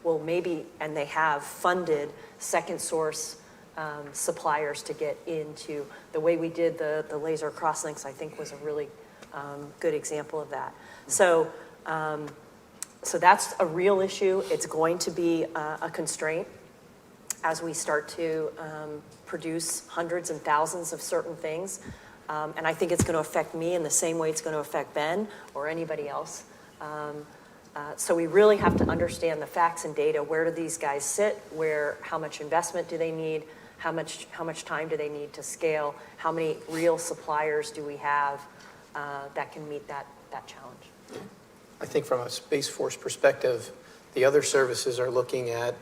C: we'll maybe, and they have funded second source suppliers to get into. The way we did the laser crosslinks, I think, was a really good example of that. So, so that's a real issue. It's going to be a constraint as we start to produce hundreds and thousands of certain things. And I think it's going to affect me in the same way it's going to affect Ben or anybody else. So we really have to understand the facts and data. Where do these guys sit? How much investment do they need? How much time do they need to scale? How many real suppliers do we have that can meet that challenge?
D: I think from a Space Force perspective, the other services are looking at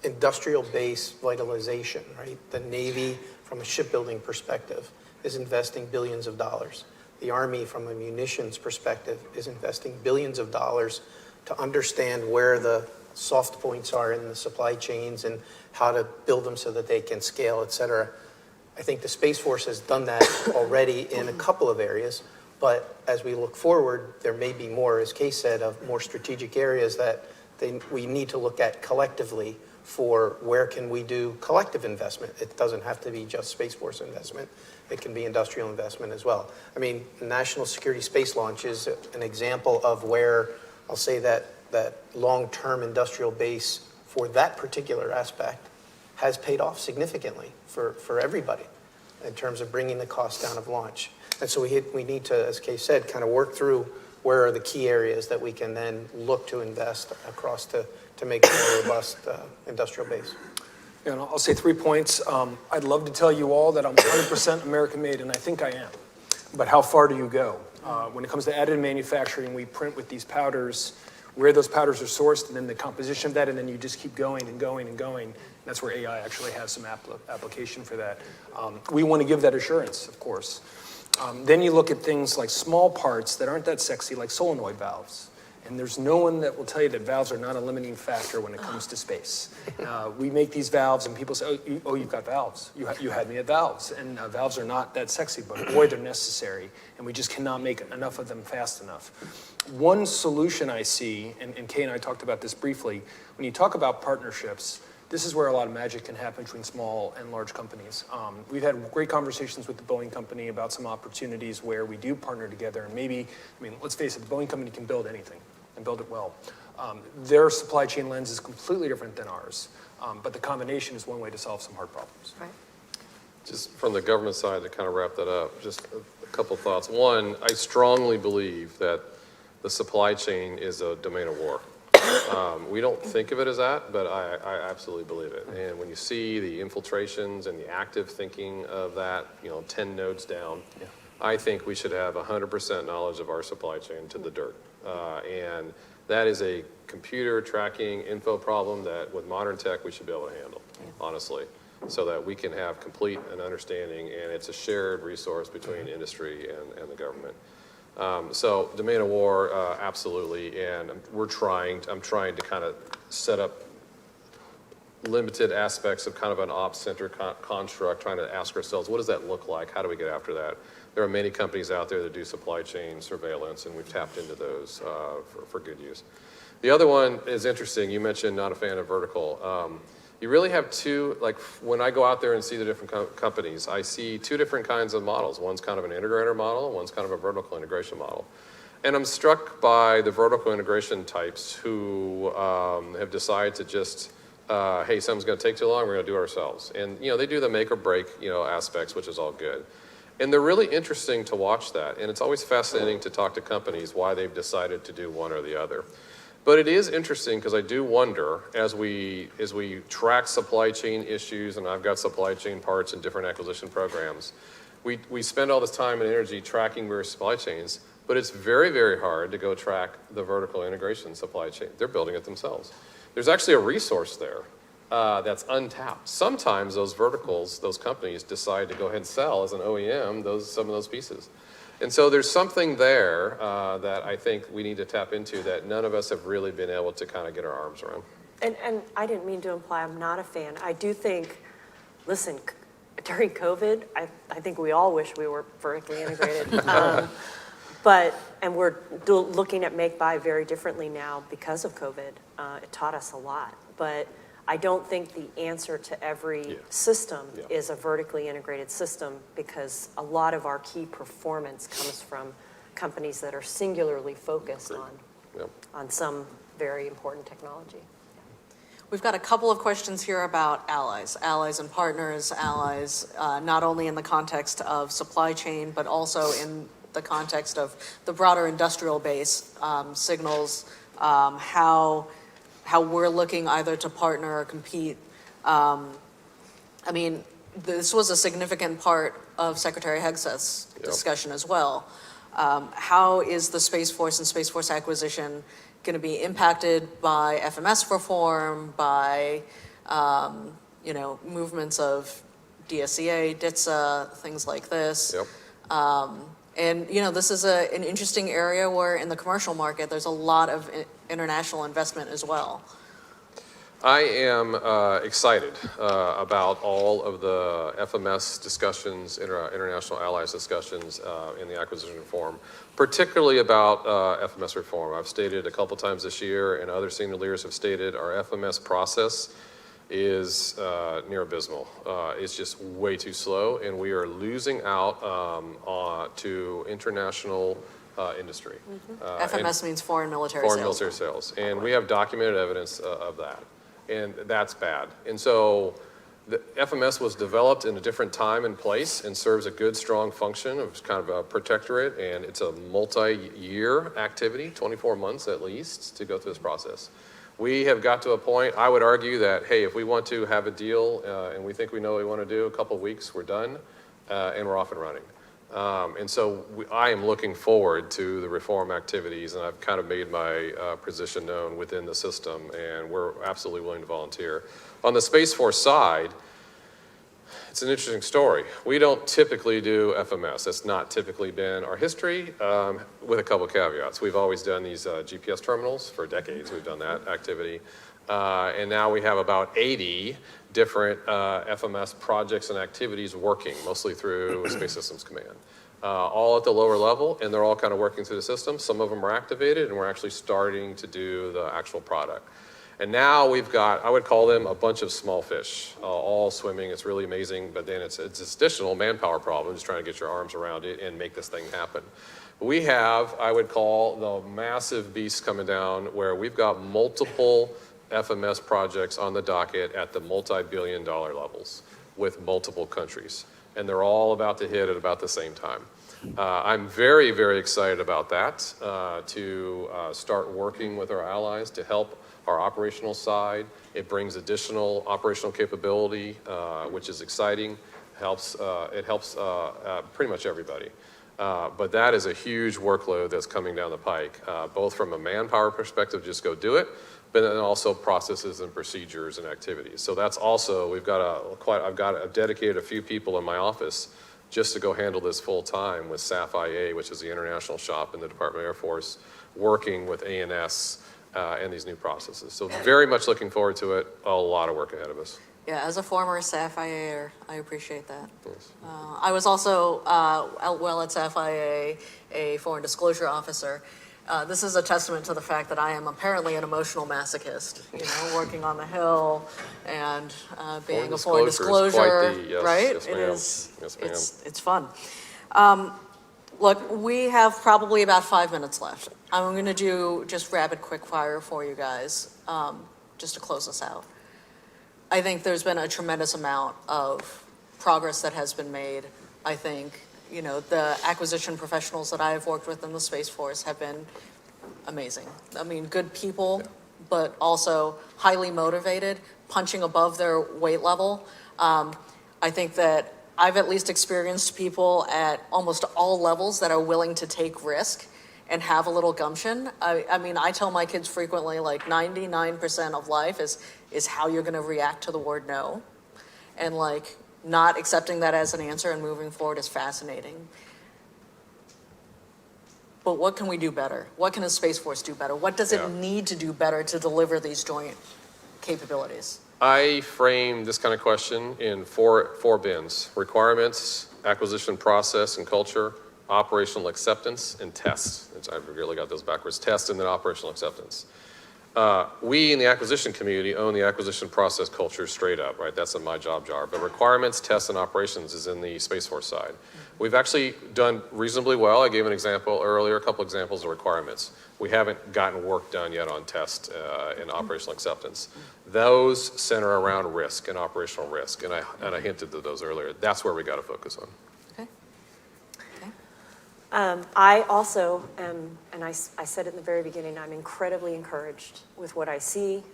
D: industrial base vitalization, right? The Navy, from a shipbuilding perspective, is investing billions of dollars. The Army, from a munitions perspective, is investing billions of dollars to understand where the soft points are in the supply chains and how to build them so that they can scale, et cetera. I think the Space Force has done that already in a couple of areas, but as we look forward, there may be more, as Kay said, of more strategic areas that we need to look at collectively for where can we do collective investment. It doesn't have to be just Space Force investment. It can be industrial investment as well. I mean, National Security Space Launch is an example of where I'll say that long-term industrial base for that particular aspect has paid off significantly for everybody in terms of bringing the cost down of launch. And so we need to, as Kay said, kind of work through where are the key areas that we can then look to invest across to make a more robust industrial base.
E: Yeah, and I'll say 3 points. I'd love to tell you all that I'm 100% American-made, and I think I am. But how far do you go? When it comes to additive manufacturing, we print with these powders, where those powders are sourced, and then the composition of that, and then you just keep going and going and going. That's where AI actually has some application for that. We want to give that assurance, of course. Then you look at things like small parts that aren't that sexy, like solenoid valves. And there's no one that will tell you that valves are not a limiting factor when it comes to space. We make these valves, and people say, oh, you've got valves. You had me at valves. And valves are not that sexy, but boy, they're necessary. And we just cannot make enough of them fast enough. One solution I see, and Kay and I talked about this briefly, when you talk about partnerships, this is where a lot of magic can happen between small and large companies. We've had great conversations with the Boeing company about some opportunities where we do partner together, and maybe, I mean, let's face it, the Boeing company can build anything and build it well. Their supply chain lens is completely different than ours, but the combination is one way to solve some hard problems.
C: Right.
B: Just from the government side, to kind of wrap that up, just a couple thoughts. One, I strongly believe that the supply chain is a domain of war. We don't think of it as that, but I absolutely believe it. And when you see the infiltrations and the active thinking of that, 10 nodes down, yeah. I think we should have 100% knowledge of our supply chain to the dirt. And that is a computer tracking info problem that with modern tech we should be able to handle, honestly, so that we can have complete an understanding, and it's a shared resource between industry and the government. So domain of war, absolutely, and I'm trying to kind of set up limited aspects of kind of an ops-centered construct, trying to ask ourselves, what does that look like? How do we get after that? There are many companies out there that do supply chain surveillance, and we've tapped into those for good use. The other one is interesting. You mentioned not a fan of vertical. You really have two, like when I go out there and see the different companies, I see two different kinds of models. One's kind of an integrator model, one's kind of a vertical integration model. And I'm struck by the vertical integration types who have decided to just, hey, something's going to take too long, we're going to do it ourselves. And they do the make or break aspects, which is all good. And they're really interesting to watch that. And it's always fascinating to talk to companies why they've decided to do one or the other. But it is interesting because I do wonder, as we track supply chain issues, and I've got supply chain parts in different acquisition programs, we spend all this time and energy tracking various supply chains, but it's very, very hard to go track the vertical integration supply chain. They're building it themselves. There's actually a resource there that's untapped. Sometimes those verticals, those companies decide to go ahead and sell as an OEM some of those pieces. And so there's something there that I think we need to tap into that none of us have really been able to kind of get our arms around.
C: And I didn't mean to imply I'm not a fan. I do think, listen, during COVID, I think we all wish we were vertically integrated. And we're looking at make-buy very differently now because of COVID. It taught us a lot. But I don't think the answer to every system is a vertically integrated system, because a lot of our key performance comes from companies that are singularly focused on some very important technology.
A: We've got a couple of questions here about allies and partners, allies, not only in the context of supply chain, but also in the context of the broader industrial base, signals, how we're looking either to partner or compete. I mean, this was a significant part of Secretary Hegseth's discussion as well. How is the Space Force and Space Force acquisition going to be impacted by FMS reform, by movements of DSCA, DITSA, things like this? And this is an interesting area where in the commercial market there's a lot of international investment as well.
B: I am excited about all of the FMS discussions, international allies discussions in the acquisition reform, particularly about FMS reform. I've stated a couple times this year, and other senior leaders have stated, our FMS process is near abysmal. It's just way too slow, and we are losing out to international industry.
A: FMS means foreign military
B: foreign
A: sales.
B: military sales, and we have documented evidence of that. And that's bad. And so the FMS was developed in a different time and place and serves a good, strong function of kind of a protectorate, and it's a multi-year activity, 24 months at least, to go through this process. We have got to a point, I would argue that, hey, if we want to have a deal and we think we know what we want to do, a couple of weeks, we're done, and we're off and running. And so I am looking forward to the reform activities, and I've kind of made my position known within the system, and we're absolutely willing to volunteer. On the Space Force side, it's an interesting story. We don't typically do FMS. That's not typically been our history, with a couple of caveats. We've always done these GPS terminals for decades. We've done that activity. And now we have about 80 different FMS projects and activities working, mostly through Space Systems Command. All at the lower level, and they're all kind of working through the system. Some of them are activated, and we're actually starting to do the actual product. And now we've got, I would call them a bunch of small fish, all swimming. It's really amazing, but then it's additional manpower problem, just trying to get your arms around it and make this thing happen. We have, I would call, the massive beast coming down, where we've got multiple FMS projects on the docket at the multi-billion-dollar levels with multiple countries. And they're all about to hit at about the same time. I'm very, very excited about that, to start working with our allies to help our operational side. It brings additional operational capability, which is exciting. It helps pretty much everybody. But that is a huge workload that's coming down the pike, both from a manpower perspective, just go do it, but then also processes and procedures and activities. So that's also, I've dedicated a few people in my office just to go handle this full time with SAF-IA, which is the international shop in the Department of Air Force, working with ANS and these new processes. So very much looking forward to it. A lot of work ahead of us.
A: Yeah, as a former SAF-IA, I appreciate that.
B: Yes.
A: I was also, at SAF-IA, a foreign disclosure officer. This is a testament to the fact that I am apparently an emotional masochist, working on the Hill and being a foreign disclosure, right?
B: Yes,
A: it
B: ma'am.
A: is.
B: Yes, ma'am.
A: It's fun. Look, we have probably about 5 minutes left. I'm going to do just rapid quick fire for you guys, just to close us out. I think there's been a tremendous amount of progress that has been made. I think, the acquisition professionals that I have worked with in the Space Force have been amazing. I mean, good people, but also highly motivated, punching above their weight level. I think that I've at least experienced people at almost all levels that are willing to take risk and have a little gumption. I mean, I tell my kids frequently, like 99% of life is how you're going to react to the word no. And like not accepting that as an answer and moving forward is fascinating. But what can we do better? What can the Space Force do better? What does it need to do better to deliver these joint capabilities?
B: I frame this kind of question in four bins: requirements, acquisition process and culture, operational acceptance, and test. I really got those backwards. Test and then operational acceptance. We in the acquisition community own the acquisition process culture straight up, right? That's in my job jar. But requirements, tests, and operations is in the Space Force side. We've actually done reasonably well. I gave an example earlier, a couple examples of requirements. We haven't gotten work done yet on test and operational acceptance. Those center around risk and operational risk, and I hinted to those earlier. That's where we got to focus on.
A: Okay. Okay.
C: I also am, and I said it in the very beginning, I'm incredibly encouraged with what I see.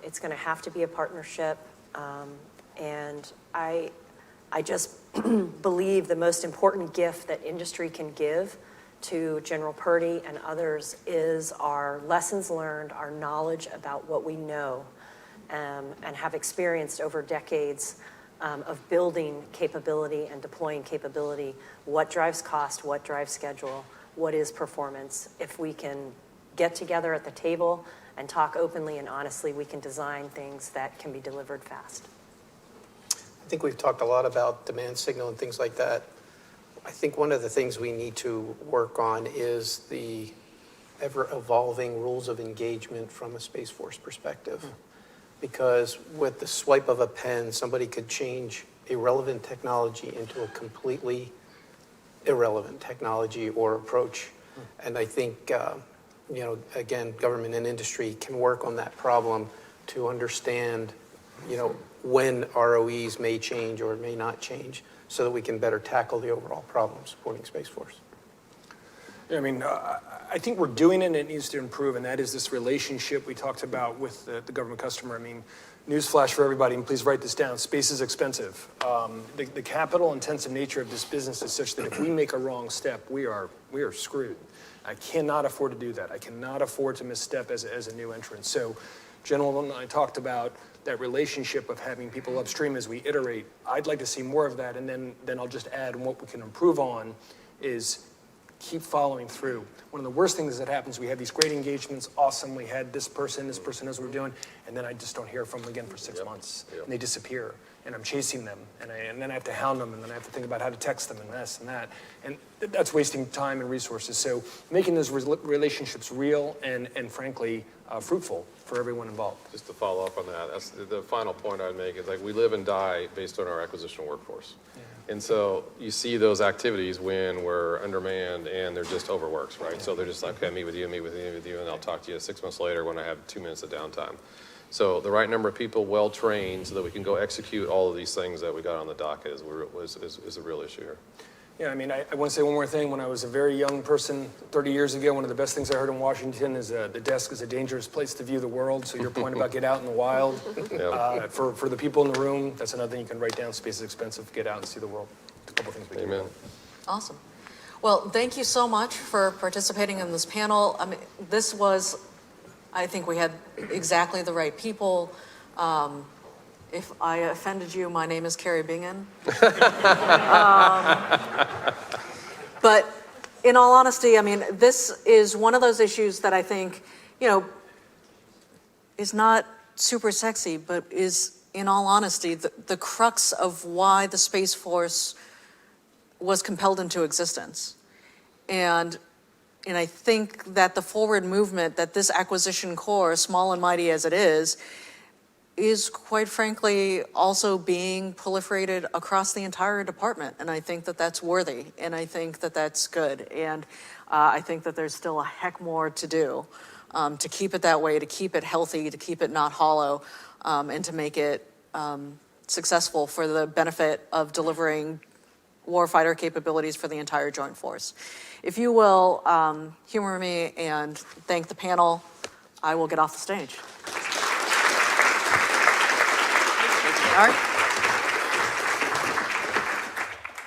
C: It's going to have to be a partnership, and I just believe the most important gift that industry can give to General Purdy and others is our lessons learned, our knowledge about what we know and have experienced over decades of building capability and deploying capability. What drives cost, what drives schedule, what is performance. If we can get together at the table and talk openly and honestly, we can design things that can be delivered fast.
D: I think we've talked a lot about demand signal and things like that. I think one of the things we need to work on is the ever-evolving rules of engagement from a Space Force perspective. Because with the swipe of a pen, somebody could change a relevant technology into a completely irrelevant technology or approach. And I think, again, government and industry can work on that problem to understand, when ROEs may change or may not change so that we can better tackle the overall problem supporting Space Force.
E: Yeah, I mean, I think we're doing it and it needs to improve, and that is this relationship we talked about with the government customer. I mean, newsflash for everybody, and please write this down, space is expensive. The capital-intensive nature of this business is such that if we make a wrong step, we are screwed. I cannot afford to do that. I cannot afford to misstep as a new entrant. So, General and I talked about that relationship of having people upstream as we iterate. I'd like to see more of that, and then I'll just add what we can improve on is keep following through. One of the worst things that happens, we have these great engagements, awesome, we had this person knows what we're doing, and then I just don't hear from them again for 6 months, and they disappear, and I'm chasing them, and then I have to hound them, and then I have to think about how to text them, and this and that, and that's wasting time and resources. So making those relationships real and frankly, fruitful for everyone involved.
B: Just to follow up on that, that's the final point I'd make is like we live and die based on our acquisition workforce. Yeah. And so you see those activities when we're undermanned and they're just overworked, right? Yeah. So they're just like, okay, meet with you, and I'll talk to you 6 months later when I have 2 minutes of downtime. So the right number of people, well trained, so that we can go execute all of these things that we got on the docket is a real issue here.
E: Yeah, I mean, I want to say one more thing. When I was a very young person 30 years ago, one of the best things I heard in Washington is the desk is a dangerous place to view the world. So your point about get out in the wild, for the people in the room, that's another thing you can write down. Space is expensive. Get out and see the world. A couple things we can do.
A: Awesome. Well, thank you so much for participating in this panel. I mean, this was, I think we had exactly the right people. If I offended you, my name is Carrie Bingen. But in all honesty, I mean, this is one of those issues that I think, is not super sexy, but is, in all honesty, the crux of why the Space Force was compelled into existence. And I think that the forward movement that this acquisition core, small and mighty as it is quite frankly also being proliferated across the entire department. And I think that that's worthy, and I think that that's good. And I think that there's still a heck more to do to keep it that way, to keep it healthy, to keep it not hollow, and to make it successful for the benefit of delivering warfighter capabilities for the entire Joint Force. If you will humor me and thank the panel, I will get off the stage. All right.